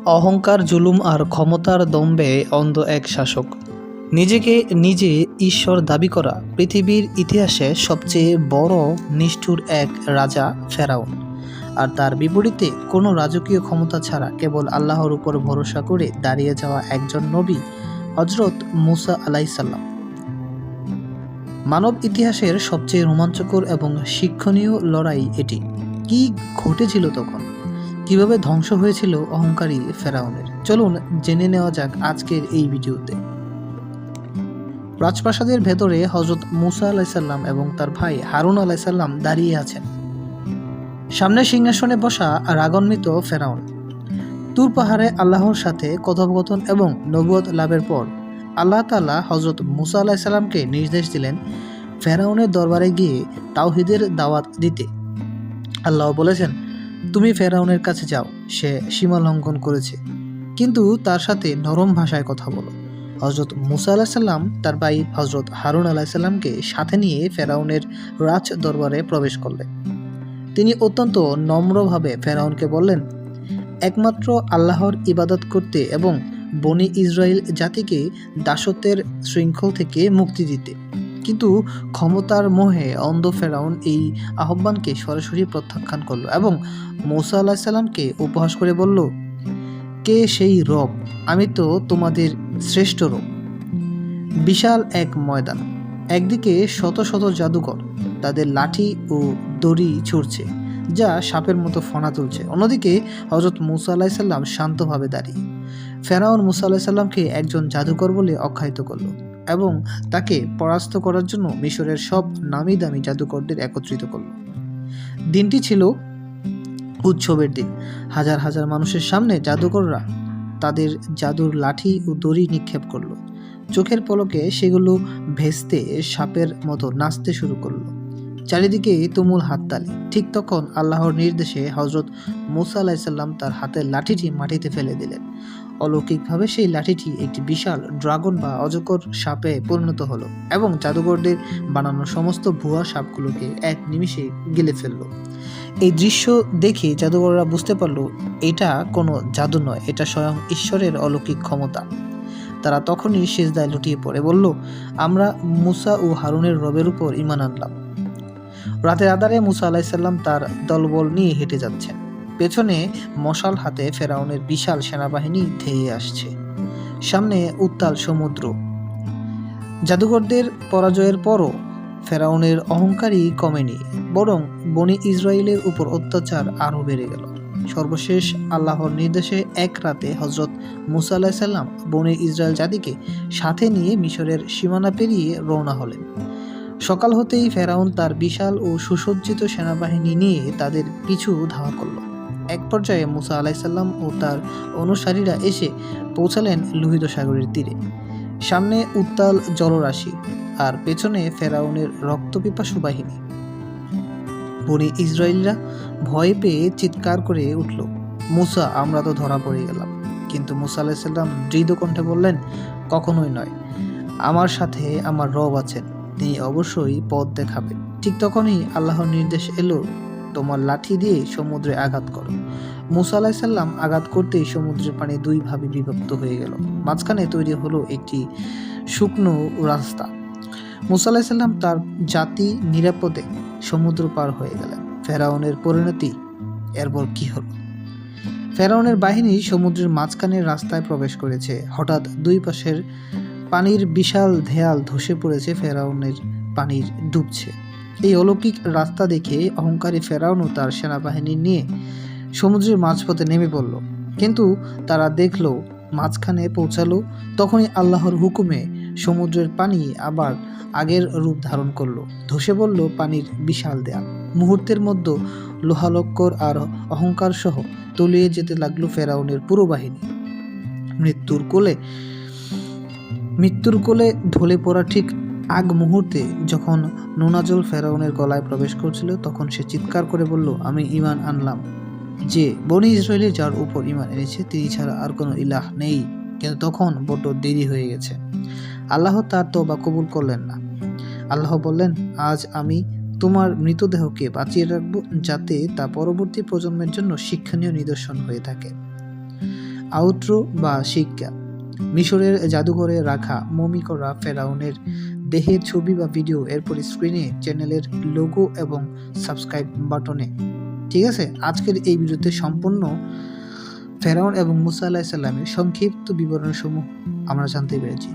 অহংকার, জুলুম আর ক্ষমতার দম্ভে অন্ধ এক শাসক। নিজেকে নিজে ঈশ্বর দাবি করা পৃথিবীর ইতিহাসে সবচেয়ে বড় নিষ্ঠুর এক রাজা ফেরাউন। আর তার বিপরীতে কোনো রাজকীয় ক্ষমতা ছাড়া কেবল আল্লাহর উপর ভরসা করে দাঁড়িয়ে যাওয়া একজন নবী, হজরত মুসা আলাইসাল্লাম। মানব ইতিহাসের সবচেয়ে রোমাঞ্চকর এবং শিক্ষণীয় লড়াই এটি। কি ঘটেছিল তখন? কিভাবে ধ্বংস হয়েছিল অহংকারী ফেরাউনের? চলুন জেনে নেওয়া যাক আজকের এই ভিডিওতে। রাজপ্রাসাদের ভেতরে হজরত মুসা আলাইসাল্লাম এবং তার ভাই হারুন আলাইসাল্লাম দাঁড়িয়ে আছেন। সামনে সিংহাসনে বসা রাগান্বিত ফেরাউন। তুর পাহাড়ে আল্লাহর সাথে কথোপকথন এবং নবুয়ত লাভের পর আল্লাহ তাআলা হজরত মুসা আলাইসাল্লামকে নির্দেশ দিলেন ফেরাউনের দরবারে গিয়ে তাওহীদের দাওয়াত দিতে। আল্লাহ বলেছেন, তুমি ফেরাউনের কাছে যাও, সে সীমা লঙ্ঘন করেছে, কিন্তু তার সাথে নরম ভাষায় কথা বলো। হজরত মুসা আলাহিসাল্লাম তার ভাই হজরত হারুন আলাহিসাল্লামকে সাথে নিয়ে ফেরাউনের রাজ দরবারে প্রবেশ করলেন। তিনি অত্যন্ত নম্রভাবে ফেরাউনকে বললেন, একমাত্র আল্লাহর ইবাদত করতে এবং বনি ইসরায়েল জাতিকে দাসত্বের শৃঙ্খল থেকে মুক্তি দিতে। কিন্তু ক্ষমতার মোহে অন্ধ ফেরাউন এই আহ্বানকে সরাসরি প্রত্যাখ্যান করল এবং মুসা আলাহিসাল্লামকে উপহাস করে বলল, কে সেই রব? আমি তো তোমাদের শ্রেষ্ঠ রব। বিশাল এক ময়দান, একদিকে শত শত জাদুকর তাদের লাঠি ও দড়ি ছুঁড়ছে যা সাপের মতো ফনা তুলছে, অন্যদিকে হজরত মুসা আলাহিসাল্লাম শান্তভাবে দাঁড়িয়ে। ফেরাউন মুসা আলাহিসাল্লামকে একজন জাদুকর বলে আখ্যায়িত করল এবং তাকে পরাস্ত করার জন্য মিশরের সব নামি দামি জাদুকরদের একত্রিত করল। দিনটি ছিল উৎসবের দিন। হাজার হাজার মানুষের সামনে জাদুকররা তাদের জাদুর লাঠি ও দড়ি নিক্ষেপ করলো। চোখের পলকে সেগুলো ভেস্তে সাপের মতো নাচতে শুরু করলো। চারিদিকে তুমুল হাততালি। ঠিক তখন আল্লাহর নির্দেশে হজরত মুসা আলাইসাল্লাম তার হাতের লাঠিটি মাটিতে ফেলে দিলেন। অলৌকিকভাবে সেই লাঠিটি একটি বিশাল ড্রাগন বা অজগর সাপে পরিণত হলো এবং জাদুকরদের বানানো সমস্ত ভুয়া সাপগুলোকে এক নিমিষে গিলে ফেললো। এই দৃশ্য দেখে জাদুকররা বুঝতে পারল এটা কোনো জাদু নয়, এটা স্বয়ং ঈশ্বরের অলৌকিক ক্ষমতা। তারা তখনই সিজদায় লুটিয়ে পড়ে বলল, আমরা মুসা ও হারুনের রবের উপর ঈমান আনলাম। রাতের আধারে মুসা আলাইসাল্লাম তার দলবল নিয়ে হেঁটে যাচ্ছেন। পেছনে মশাল হাতে ফেরাউনের বিশাল সেনাবাহিনী ধেয়ে আসছে। সামনে উত্তাল সমুদ্র। জাদুকরদের পরাজয়ের পরও ফেরাউনের অহংকারই কমেনি, বরং বনি ইসরায়েলের উপর অত্যাচার আরও বেড়ে গেল। সর্বশেষ আল্লাহর নির্দেশে এক রাতে হজরত মুসা আলাইসাল্লাম বনি ইসরায়েল জাতিকে সাথে নিয়ে মিশরের সীমানা পেরিয়ে রওনা হলেন। সকাল হতেই ফেরাউন তার বিশাল ও সুসজ্জিত সেনাবাহিনী নিয়ে তাদের পিছু ধাওয়া করল। এক পর্যায়ে মুসা আলাইসাল্লাম ও তার অনুসারীরা এসে পৌঁছালেন লোহিত সাগরের তীরে। সামনে উত্তাল জলরাশি আর পেছনে ফেরাউনের রক্তপিপাসু বাহিনী। বনি ইসরায়েলরা ভয় পেয়ে চিৎকার করে উঠল, মুসা, আমরা তো ধরা পড়ে গেলাম। কিন্তু মুসা আলাইসাল্লাম দৃঢ় কণ্ঠে বললেন, কখনোই নয়, আমার সাথে আমার রব আছেন, তিনি অবশ্যই পথ দেখাবেন। ঠিক তখনই আল্লাহর নির্দেশ এলো, তোমার লাঠি দিয়ে সমুদ্রে আঘাত করো। মুসা আলাইসাল্লাম আঘাত করতেই সমুদ্রের পানি দুই ভাবে বিভক্ত হয়ে গেল। মাঝখানে তৈরি হলো একটি শুকনো রাস্তা। মুসা আলাইসাল্লাম তার জাতি নিরাপদে সমুদ্র পার হয়ে গেলেন। ফেরাউনের পরিণতি এরপর কি হলো? ফেরাউনের বাহিনী সমুদ্রের মাঝখানের রাস্তায় প্রবেশ করেছে। হঠাৎ দুই পাশের পানির বিশাল দেয়াল ধসে পড়েছে, ফেরাউনের পানির ডুবছে। এই অলৌকিক রাস্তা দেখে অহংকারী ফেরাউন ও তার সেনাবাহিনী নিয়ে সমুদ্রের মাঝপথে নেমে পড়ল। কিন্তু তারা দেখলো মাঝখানে পৌঁছালো, তখনই আল্লাহর হুকুমে সমুদ্রের পানি আবার আগের রূপ ধারণ করলো। ধসে পড়ল পানির বিশাল দেয়াল। মুহূর্তের মধ্যে লোহালক্কর আর অহংকার সহ তলিয়ে যেতে লাগলো ফেরাউনের পুরো বাহিনী। মৃত্যুর কোলে ঢলে পড়া ঠিক আগ মুহূর্তে যখন নোনা জল ফেরাউনের গলায় প্রবেশ করছিল, তখন সে চিৎকার করে বলল, আমি ঈমান আনলাম যে বনি ইসরায়েলে যার উপর ঈমান এনেছে তিনি ছাড়া আর কোনো ইলাহ নেই। কিন্তু তখন বড্ড দেরি হয়ে গেছে। আল্লাহ তার তওবা কবুল করলেন না। আল্লাহ বললেন, আজ আমি তোমার মৃতদেহকে বাঁচিয়ে রাখবো যাতে তা পরবর্তী প্রজন্মের জন্য শিক্ষণীয় নিদর্শন হয়ে থাকে। আউট্রো বা শিক্ষা। মিশরের জাদুঘরে রাখা মমি করা ফেরাউনের দেহের ছবি বা ভিডিও, এরপর স্ক্রিনে চ্যানেলের লোগো এবং সাবস্ক্রাইব বাটনে। ঠিক আছে, আজকের এই ভিডিওতে সম্পূর্ণ ফেরাউন এবং মুসা আলাহিসাল্লামের সংক্ষিপ্ত বিবরণসমূহ আমরা জানতে পেরেছি।